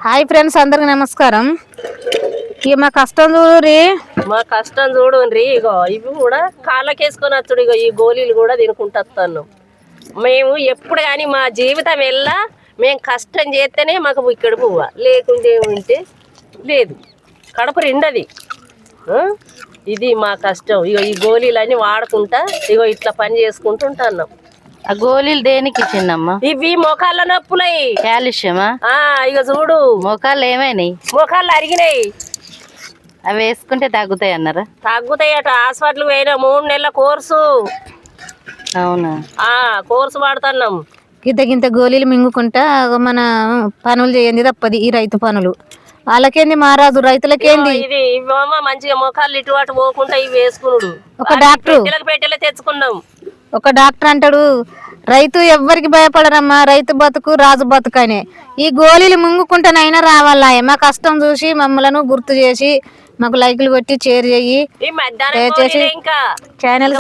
Hi friends, అందరికి నమస్కారం. ఇక మా కష్టం చూడురి, మా కష్టం చూడుండ్రి. ఇగో ఇవి కూడా కాళ్ళకేసుకొని వచ్చుడు. ఇగో ఈ గోళీలు కూడా తినుకుంటాను. మేము ఎప్పుడు కానీ మా జీవితం వెళ్ళా మేము కష్టం చేస్తేనే మాకు ఇక్కడ పువ్వ, లేకుంటే ఉంటే లేదు, కడుపు రెండది. ఇది మా కష్టం. ఇగో ఈ గోళీలన్నీ వాడుకుంటా ఇగో ఇట్లా పని చేసుకుంటూ ఉంటున్నాం. ఆ గోళీలు దేనికి ఇచ్చిందమ్మా? ఇవి మోకాళ్ళ నొప్పులై, కాల్షియమా? ఇక చూడు మోకాళ్ళు ఏమైనాయి? మోకాళ్ళు అరిగినాయి. అవి వేసుకుంటే తగ్గుతాయి అన్నారా? తగ్గుతాయట. హాస్పిటల్ పోయినా 3 నెలల కోర్సు. అవునా? కోర్సు వాడుతున్నాం. గింత గింత గోళీలు మింగుకుంటా మన పనులు చేయండి తప్పది. ఈ రైతు పనులు వాళ్ళకేంది మహారాజు, రైతులకేంది. ఇది ఇవేమో మంచిగా మొఖాలు ఇటు అటు పోకుండా ఇవి వేసుకున్నాడు. ఒక డాక్టర్ పెట్టెలే తెచ్చుకున్నాం. ఒక డాక్టర్ అంటాడు, రైతు ఎవ్వరికి భయపడరమ్మా, రైతు బతుకు రాజు బతుకనే. ఈ గోళీలు మింగుకుంటానైనా రావాలా. మా కష్టం చూసి మమ్మలను గుర్తు చేసి మాకు లైకులు కొట్టి షేర్ చేయి, ఈ మధ్యాహ్నం ఛానల్